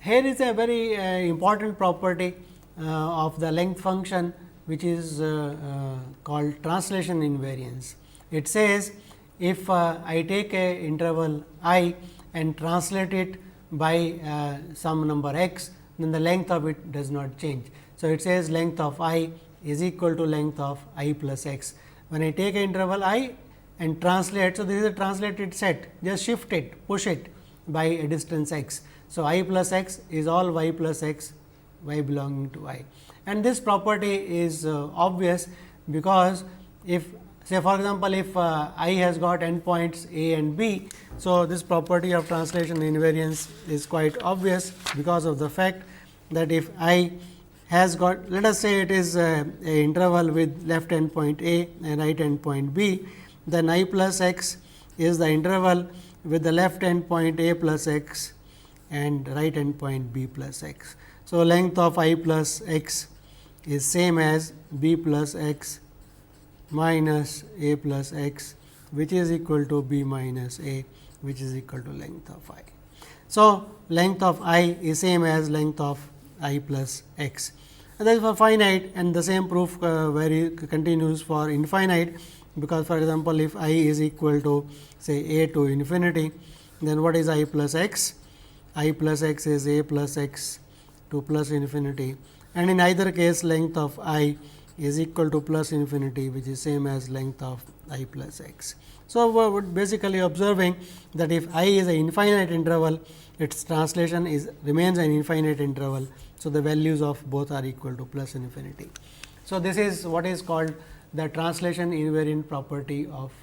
here is a very important property of the length function, which is called translation invariance. It says if I take a interval I and translate it by some number x, then the length of it does not change. So, it says length of I is equal to length of I plus x. When I take an interval I and translate, so this is a translated set, just shift it, push it by a distance x. So, I plus x is all y plus x, y belonging to I. And this property is obvious, because if, say for example, if I has got endpoints a and b. So, this property of translation invariance is quite obvious, because of the fact that if I has got, let us say it is a interval with left endpoint a and right endpoint b, then I plus x is the interval with the left endpoint a plus x and right endpoint b plus x. So, length of I plus x is same as b plus x minus a plus x, which is equal to b minus a, which is equal to length of I. So, length of I is same as length of I plus x, and that is for finite, and the same proof continues for infinite, because for example, if I is equal to say a to infinity, then what is I plus x? I plus x is a plus x to plus infinity, and in either case length of I is equal to plus infinity, which is same as length of I plus x. So, we are basically observing that if I is an infinite interval, its translation remains an infinite interval. So, the values of both are equal to plus infinity. So, this is what is called the translation invariant property of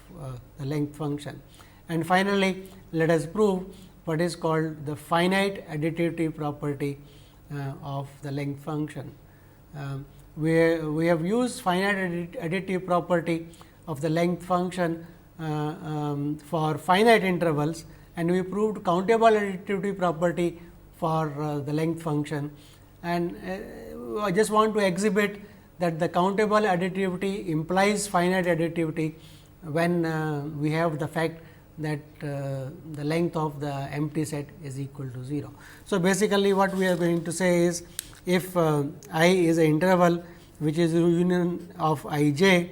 the length function. And finally, let us prove what is called the finite additivity property of the length function. We have used finite additive property of the length function for finite intervals, and we proved countable additivity property for the length function. And I just want to exhibit that the countable additivity implies finite additivity when we have the fact that the length of the empty set is equal to 0. So, basically what we are going to say is, if I is an interval which is a union of I j,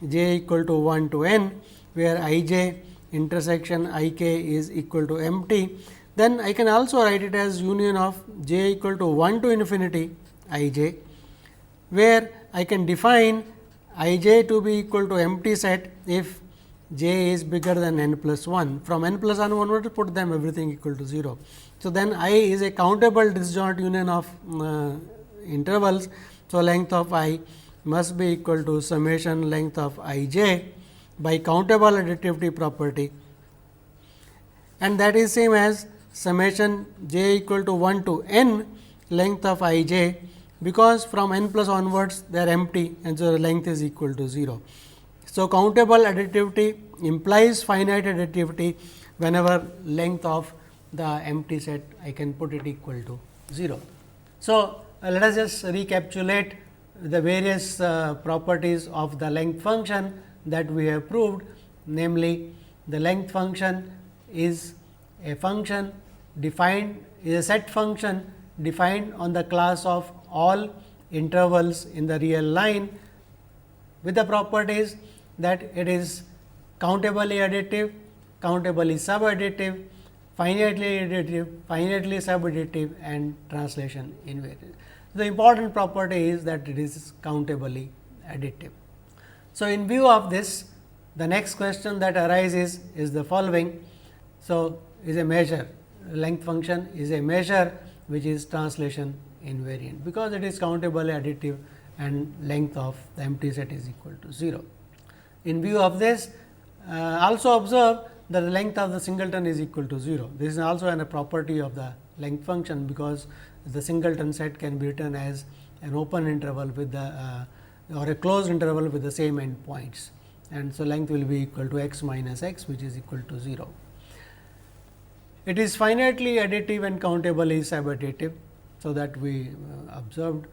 j equal to 1 to n, where I j intersection I k is equal to empty, then I can also write it as union of j equal to 1 to infinity I j, where I can define I j to be equal to empty set if j is bigger than n plus 1. From n plus 1 onward, put them everything equal to 0. So, then I is a countable disjoint union of intervals. So, length of I must be equal to summation length of I j by countable additivity property, and that is same as summation j equal to 1 to n length of I j, because from n plus onwards they are empty, and so the length is equal to 0. So, countable additivity implies finite additivity whenever length of the empty set I can put it equal to 0. So, let us just recapitulate the various properties of the length function that we have proved, namely the length function is a function defined, is a set function defined on the class of all intervals in the real line, with the properties that it is countably additive, countably subadditive, finitely additive, finitely subadditive, and translation invariant. The important property is that it is countably additive. So, in view of this, the next question that arises is the following. So, is a measure, length function is a measure which is translation invariant, because it is countably additive and length of the empty set is equal to 0. In view of this, also observe that the length of the singleton is equal to 0. This is also a property of the length function, because the singleton set can be written as an open interval with the or a closed interval with the same end points, and so length will be equal to x minus x, which is equal to 0. It is finitely additive and countably subadditive. So, that we observed.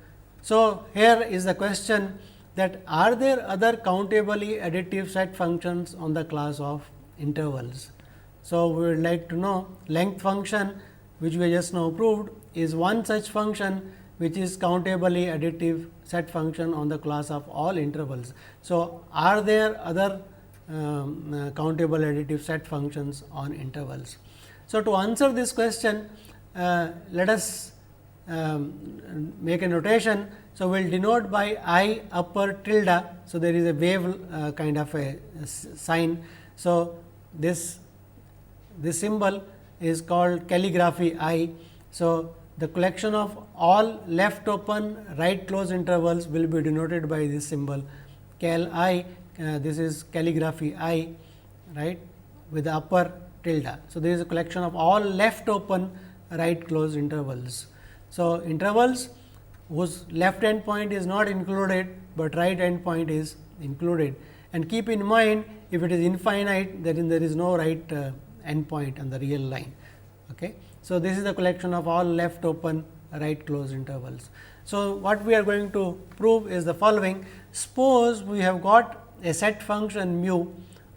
So, here is the question that are there other countably additive set functions on the class of intervals. So, we would like to know length function which we just now proved, is one such function which is countably additive set function on the class of all intervals. So, are there other countable additive set functions on intervals? So, to answer this question, let us make a notation. So, we will denote by I upper tilde. So, there is a wave kind of a sign. So, this symbol is called calligraphy I. So, the collection of all left open right close intervals will be denoted by this symbol cal I. This is calligraphy I, right, with the upper tilde. So, there is a collection of all left open right close intervals. So, intervals whose left end point is not included, but right end point is included, and keep in mind, if it is infinite, then there is no right end point on the real line. Okay. So, this is the collection of all left open right close intervals. So, what we are going to prove is the following. Suppose we have got a set function mu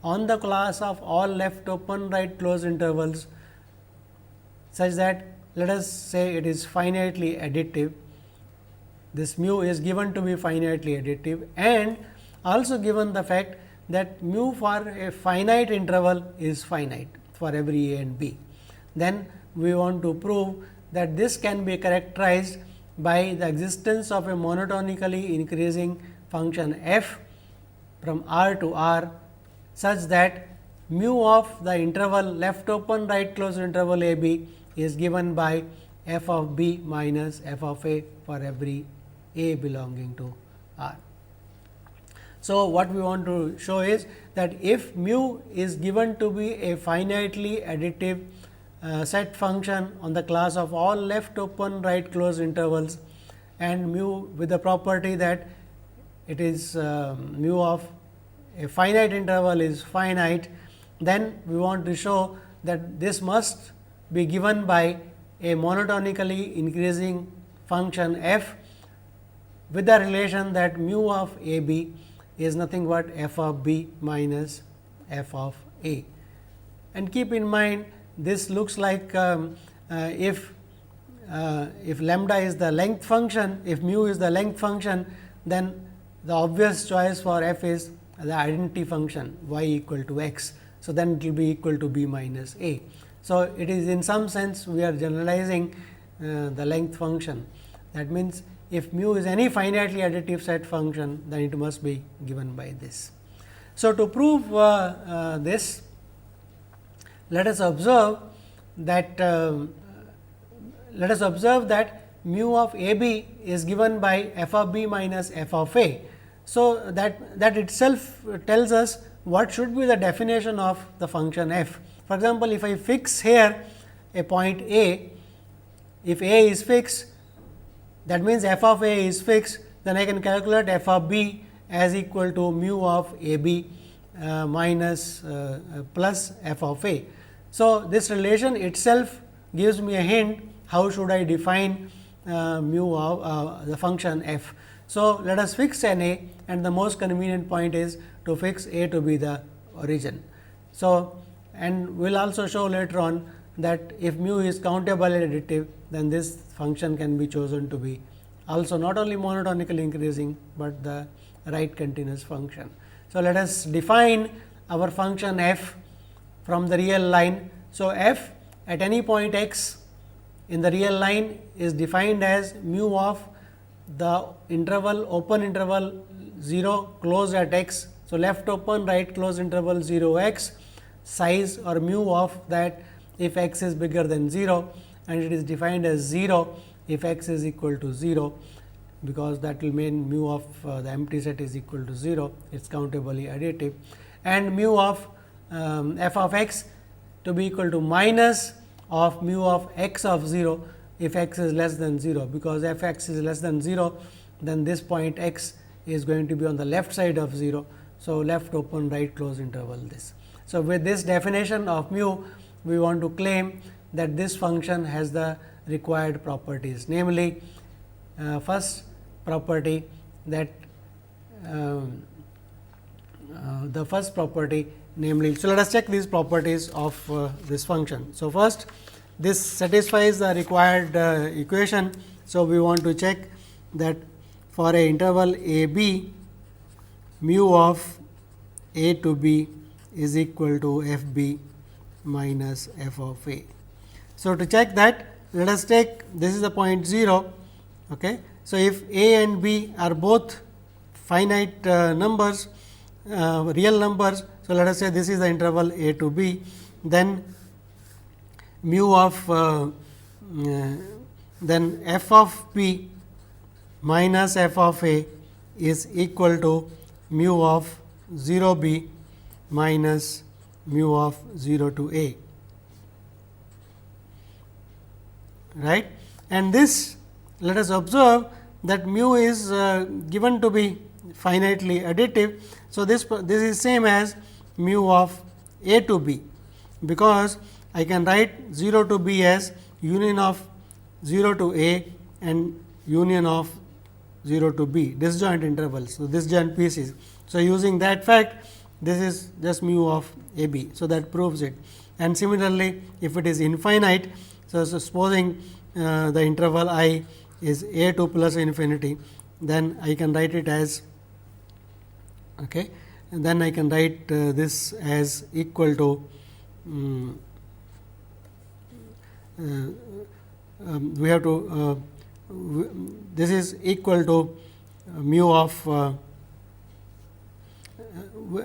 on the class of all left open right close intervals, such that let us say it is finitely additive. This mu is given to be finitely additive, and also given the fact that mu for a finite interval is finite for every a and b. Then we want to prove that this can be characterized by the existence of a monotonically increasing function f from r to r, such that mu of the interval left open right closed interval a b is given by f of b minus f of a for every a belonging to R. So, what we want to show is that if mu is given to be a finitely additive set function on the class of all left open right closed intervals, and mu with the property that it is mu of a finite interval is finite, then we want to show that this must be given by a monotonically increasing function f with the relation that mu of a b is nothing but f of b minus f of a. And keep in mind, this looks like if lambda is the length function, if mu is the length function, then the obvious choice for f is the identity function y equal to x. So, then it will be equal to b minus a. So, it is in some sense we are generalizing the length function. That means, if mu is any finitely additive set function, then it must be given by this. So, to prove this, let us observe that mu of a b is given by f of b minus f of a. So, that itself tells us what should be the definition of the function f. For example, if I fix here a point a, if a is fixed, that means f of a is fixed, then I can calculate f of b as equal to mu of a b minus plus f of a. So, this relation itself gives me a hint how should I define mu of the function f. So, let us fix an a, and the most convenient point is to fix a to be the origin. So, and we will also show later on that if mu is countable additive, then this function can be chosen to be also not only monotonically increasing, but the right continuous function. So, let us define our function f from the real line. So, f at any point x in the real line is defined as mu of the interval open interval 0 closed at x. So, left open right closed interval 0 x size or mu of that if x is bigger than 0, and it is defined as 0 if x is equal to 0, because that will mean mu of the empty set is equal to 0, it is countably additive, and mu of f of x to be equal to minus of mu of x of 0 if x is less than 0, because if x is less than 0, then this point x is going to be on the left side of 0. So, left open right close interval this. So, with this definition of mu, we want to claim that this function has the required properties, namely first property that the first property, namely. So, let us check these properties of this function. So, first this satisfies the required equation. So, we want to check that for a interval a b, mu of a to b is equal to f b minus f of a. So, to check that, let us take this is the point 0. Okay. So, if a and b are both finite numbers, real numbers. So, let us say this is the interval a to b, then mu of then f of p minus f of a is equal to mu of 0 b minus mu of 0 to a, right. And this, let us observe that mu is given to be finitely additive. So, this is same as mu of a to b, because I can write 0 to b as union of 0 to a and union of 0 to b, disjoint intervals. So, disjoint pieces. So, using that fact, this is just mu of a b. So, that proves it. And similarly, if it is infinite, so supposing the interval I is a to plus infinity, then I can write it as okay. And then I can write this as equal to we have to this is equal to mu of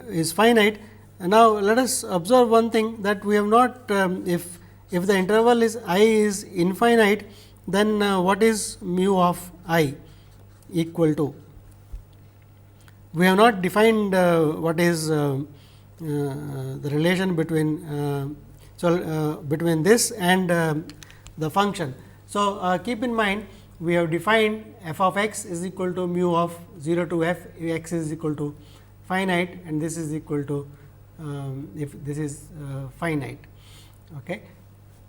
is finite. And now, let us observe one thing, that we have not if the interval is I is infinite, then what is mu of I equal to? We have not defined what is the relation between between this and the function. So, keep in mind, we have defined f of x is equal to mu of 0 to f, x is equal to finite, and this is equal to if this is finite. Okay.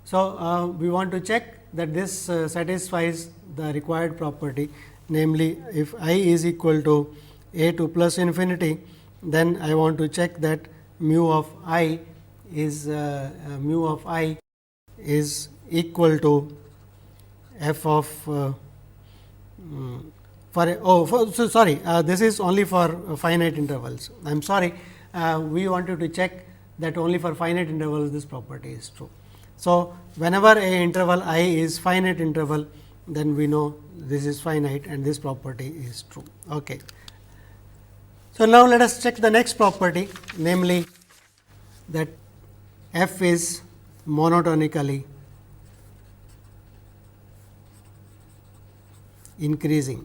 So, we want to check that this satisfies the required property, namely, if I is equal to a to plus infinity, then I want to check that mu of I is equal to f of sorry, this is only for finite intervals. I am sorry, we wanted to check that only for finite intervals this property is true. So, whenever a interval I is finite interval, then we know this is finite and this property is true. Okay. So, now let us check the next property, namely that f is monotonically increasing.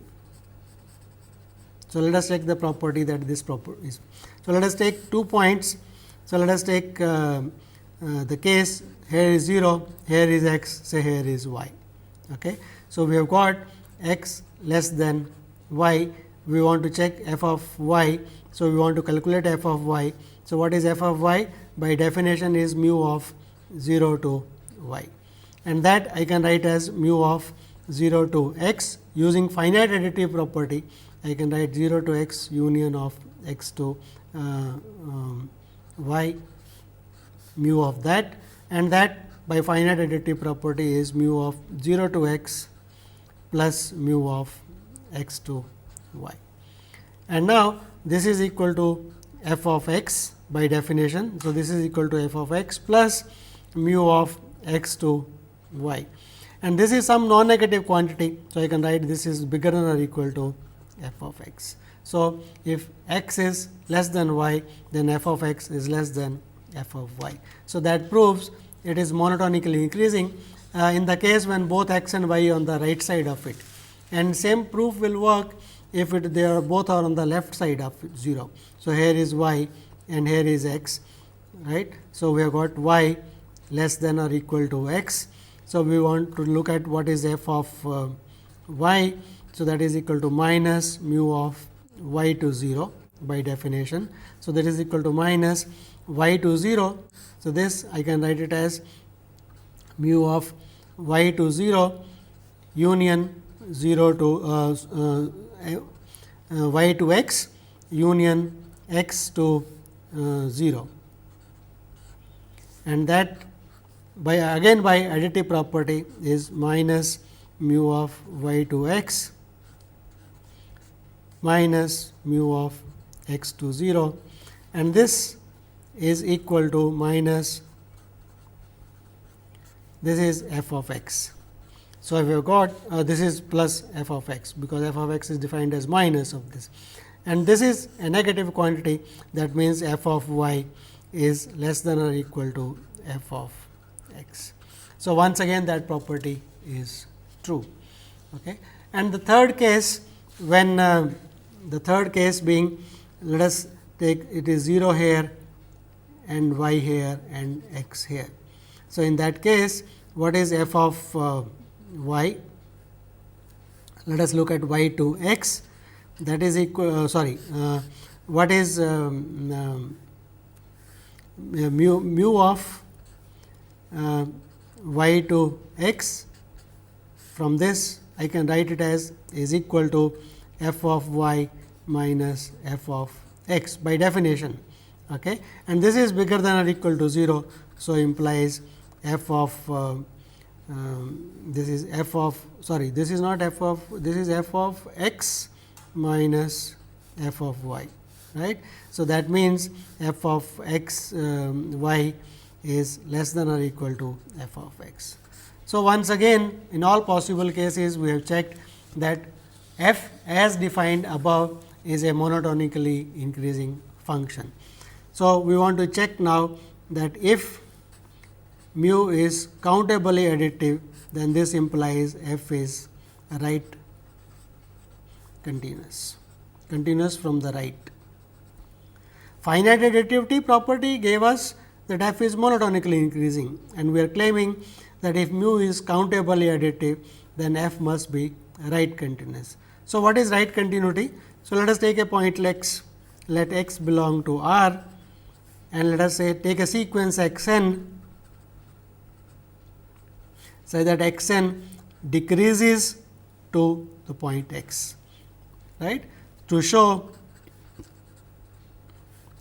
So, let us check the property that this property is. So, let us take 2 points. So, let us take the case here is 0, here is x, say here is y. Okay. So, we have got x less than y, we want to check f of y. So, we want to calculate f of y. So, what is f of y? By definition is mu of 0 to y, and that I can write as mu of 0 to x using finite additive property. I can write 0 to x union of x to y, mu of that, and that by finite additive property is mu of 0 to x plus mu of x to y. And now, this is equal to f of x by definition. So, this is equal to f of x plus mu of x to y, and this is some non-negative quantity. So, I can write this is bigger than or equal to f of x. So, if x is less than y, then f of x is less than f of y. So, that proves it is monotonically increasing in the case when both x and y on the right side of it, and same proof will work if they are both are on the left side of 0. So, here is y and here is x, right. So, we have got y less than or equal to x. So, we want to look at what is f of y. So, that is equal to minus mu of y to 0 by definition. So, that is equal to minus y to 0. So, this I can write it as mu of y to 0 union 0 to y to x union x to 0, and that by additive property is minus mu of y to x minus mu of x to 0, and this is equal to minus this is f of x. So, we have got this is plus f of x, because f of x is defined as minus of this, and this is a negative quantity, that means f of y is less than or equal to f of x. So, once again that property is true. Okay. And the third case, when the third case being, let us take it is 0 here and y here and x here. So, in that case, what is f of y? Let us look at y to x, that is equal what is mu of y to x. From this I can write it as is equal to f of y minus f of x by definition, okay. And this is bigger than or equal to 0. So, implies f of this is f of this is not f of, this is f of x minus f of y, right. So, that means f of x y is less than or equal to f of x. So, once again in all possible cases we have checked that f as defined above is a monotonically increasing function. So, we want to check now that if mu is countably additive, then this implies f is right continuous from the right. Finite additivity property gave us that f is monotonically increasing, and we are claiming that if mu is countably additive, then f must be right continuous. So, what is right continuity? So, let us take a point x, let x belong to R, and let us say take a sequence x n, so that x n decreases to the point x, right, to show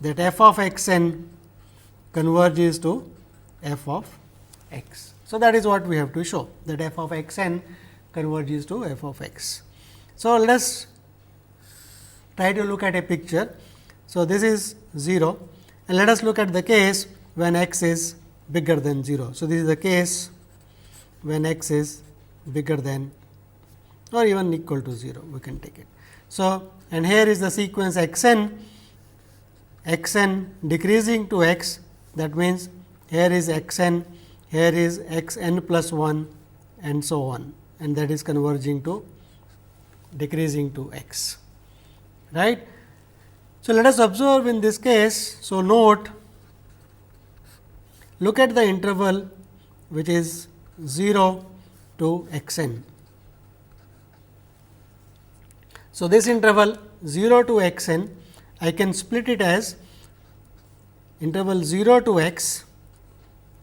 that f of x n converges to f of x. So, that is what we have to show, that f of x n converges to f of x. So, let us try to look at a picture. So, this is 0, and let us look at the case when x is bigger than 0. So, this is the case when x is bigger than or even equal to 0, we can take it. So, and here is the sequence x n decreasing to x, that means here is x n, here is x n plus 1 and so on, and that is converging to decreasing to x, right. So, let us observe in this case. So, note, look at the interval which is 0 to x n. So, this interval 0 to x n, I can split it as interval 0 to x,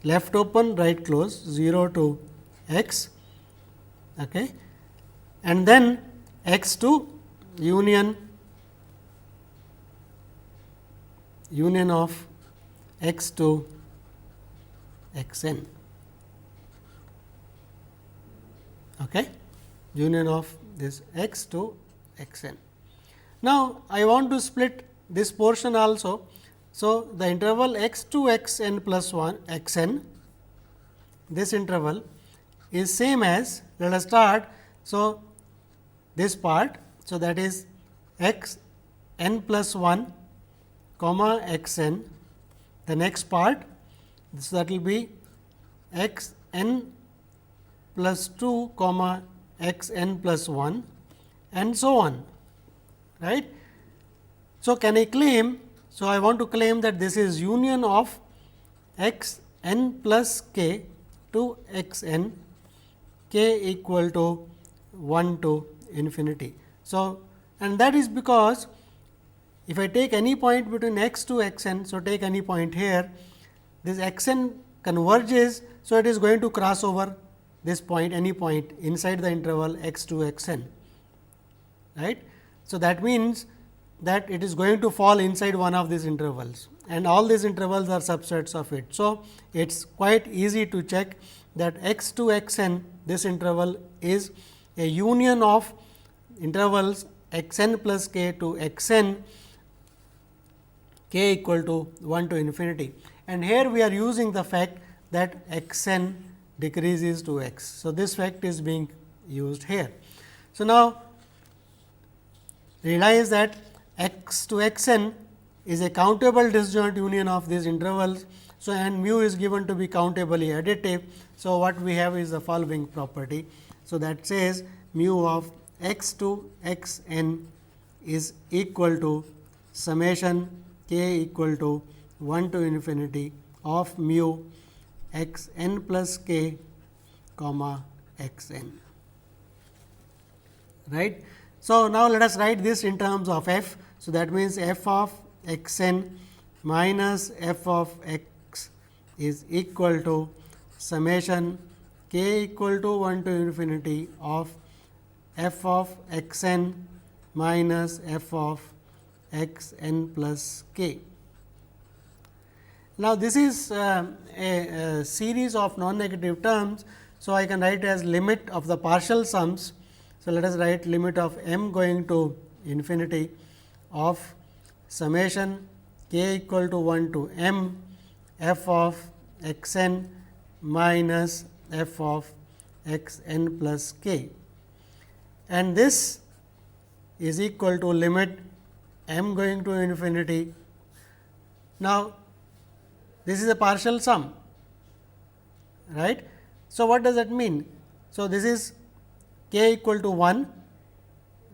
left open right close, 0 to x, okay, and then x to union of x to x n, okay, union of this x to x n. Now, I want to split this portion also. So, the interval x to x n plus 1 x n, this interval is same as, let us start. So, this part, so that is x n plus 1 comma x n, the next part, so that will be x n plus 2 comma x n plus 1 and so on, right. So, can I claim? So, I want to claim that this is union of x n plus k to x n, k equal to 1 to infinity. So, and that is because if I take any point between x to x n, so take any point here, this x n converges. So, it is going to cross over this point, any point inside the interval x to x n, right. So, that means that it is going to fall inside one of these intervals, and all these intervals are subsets of it. So, it is quite easy to check that x to x n, this interval is a union of intervals x n plus k to x n, k equal to 1 to infinity. And here we are using the fact that x n decreases to x. So, this fact is being used here. So, now realize that x to x n is a countable disjoint union of these intervals. So, and mu is given to be countably additive. So, what we have is the following property. So, that says mu of x to x n is equal to summation k equal to 1 to infinity of mu x n plus k comma x n, right. So, now let us write this in terms of f. So, that means f of x n minus f of x is equal to summation k equal to 1 to infinity of f of x n minus f of x n plus k. Now, this is a series of non-negative terms. So, I can write as limit of the partial sums. So, let us write limit of m going to infinity of summation k equal to 1 to m f of x n minus f of x n plus k, and this is equal to limit m going to infinity. Now, this is a partial sum, right. So, what does that mean? So, this is k equal to 1,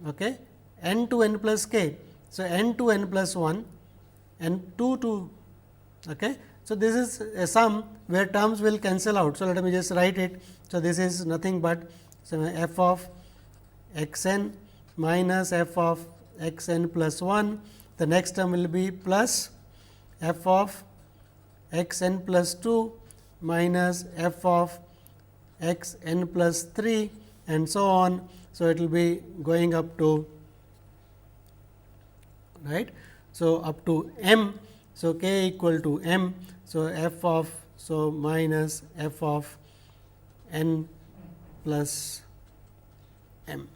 okay, n to n plus k. So, n to n plus 1 and 2 to. Okay. So, this is a sum where terms will cancel out. So, let me just write it. So, this is nothing but f of x n minus f of x n plus 1. The next term will be plus f of x n plus 2 minus f of x n plus 3 and so on. So, it will be going up to, right. So, up to m. So, k equal to m. So, f of, so minus f of n plus m.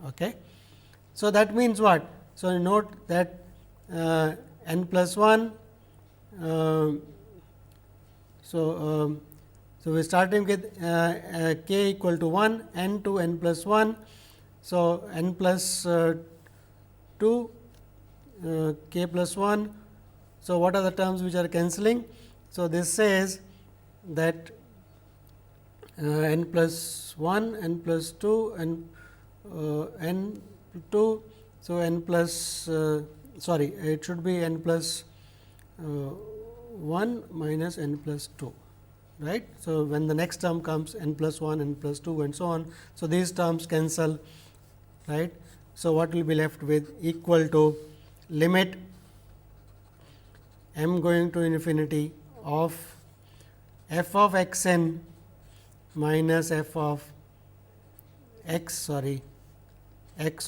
Okay. So, that means what? So, note that n plus 1. So, we are starting with k equal to 1, n to n plus 1. So, n plus 2, k plus 1. So, what are the terms which are cancelling? So, this says that n plus 1, n plus 2, n 2. So, n plus sorry, it should be n plus 1 minus n plus 2, right. So, when the next term comes n plus 1, n plus 2 and so on. So, these terms cancel, right. So, what will be left with equal to limit m going to infinity of f of x n minus f of x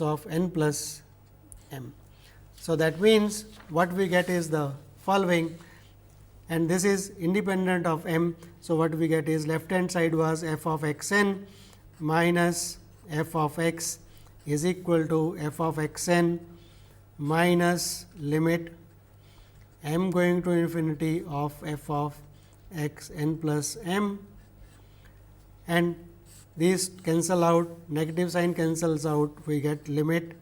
of n plus m. So, that means, what we get is the following, and this is independent of m. So, what we get is left hand side was f of x n minus f of x is equal to f of x n minus limit m going to infinity of f of x n plus m, and these cancel out, negative sign cancels out, we get limit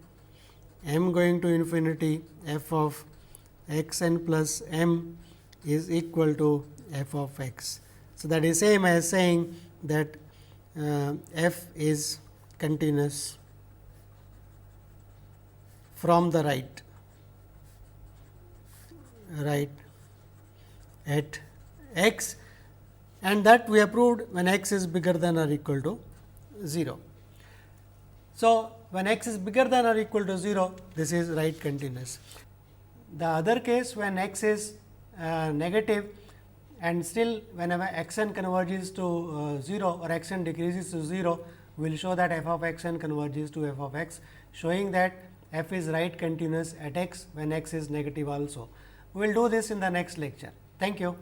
m going to infinity f of x n plus m is equal to f of x. So, that is same as saying that f is continuous from the right at x, and that we have proved when x is bigger than or equal to 0. So, when x is bigger than or equal to 0, this is right continuous. The other case, when x is negative and still whenever x n converges to 0 or x n decreases to 0, we will show that f of x n converges to f of x, showing that f is right continuous at x when x is negative also. We will do this in the next lecture. Thank you.